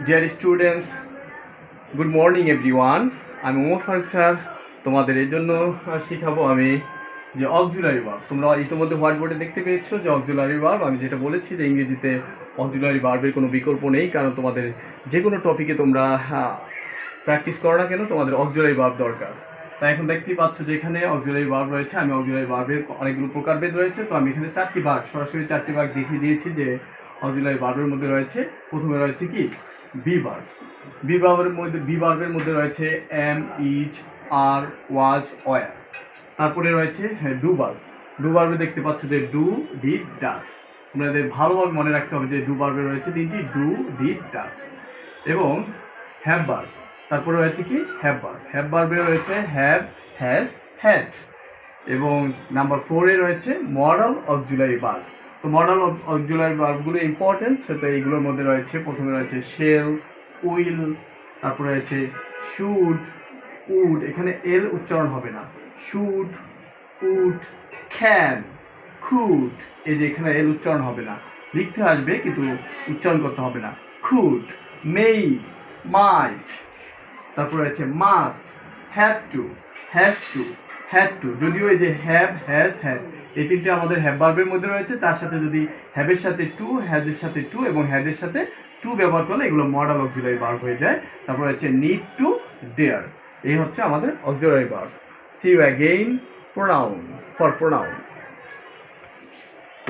Dear students, good morning everyone. আমি Omar Faruk sir. তোমাদের এর জন্য শিখাবো আমি যে অক্সিলারি ভার্ব। তোমরা ইতিমধ্যে হোয়াইট বোর্ডে দেখতে পেয়েছো যে অক্সিলারি ভার্ব। আমি যেটা বলেছি যে ইংরেজিতে অক্সিলারি ভার্বের কোনো বিকল্প নেই, কারণ তোমাদের যে কোনো টপিকে তোমরা প্র্যাকটিস করো না কেন, তোমাদের অক্সিলারি ভার্ব দরকার। তাই এখন দেখতেই পাচ্ছ যে এখানে অক্সিলারি ভার্ব রয়েছে। আমি অক্সিলারি ভার্বের অনেকগুলো প্রকারভেদ রয়েছে, তো আমি এখানে সরাসরি চারটি ভাগ দেখিয়ে দিয়েছি যে অক্সিলারি ভার্বের মধ্যে রয়েছে। প্রথমে রয়েছে কি বি ভার্ব। বি ভার্বের মধ্যে রয়েছে am, is, are, was, were. তারপরে রয়েছে ডু ভার্ব। ডু ভার্বে দেখতে পাচ্ছ যে ডু, ডিড, ডাস। তোমাদের ভালোভাবে মনে রাখতে হবে যে ডু ভার্বে রয়েছে তিনটি, ডু, ডিড, ডাস। এবং হ্যাভ ভার্ব। তারপরে রয়েছে কি হ্যাভ ভার্ব। হ্যাভ ভার্বে রয়েছে হ্যাভ, হ্যাজ, হ্যাড। এবং নাম্বার 4-এ রয়েছে মডাল অক্সিলারি ভার্ব। তো মডাল অক্সিলারি ভার্বগুলো ইম্পর্টেন্ট, সেটা এইগুলোর মধ্যে রয়েছে। প্রথমে রয়েছে শেল, উইল, তারপরে রয়েছে শুড, উড, এখানে এল উচ্চারণ হবে না, শুড, উড, ক্যান, খুড, এই যে এখানে এল উচ্চারণ হবে না, লিখতে আসবে কিন্তু উচ্চারণ করতে হবে না। খুড, মেই, মাইট। তারপর রয়েছে must, have to, has to, had to. যদিও এই যে হ্যাভ, হ্যাজ, হ্যাড এই তিনটে আমাদের হ্যাভ ভার্বের মধ্যে রয়েছে, তার সাথে যদি হ্যাভের সাথে টু, হ্যাজের সাথে টু এবং হ্যাডের সাথে টু ব্যবহার করলে এগুলো মডাল অক্সিলারি ভার্ব হয়ে যায়। তারপর হচ্ছে নিড টু, ডেয়ার। এই হচ্ছে আমাদের auxiliary verb. See you again. Pronoun, for pronoun.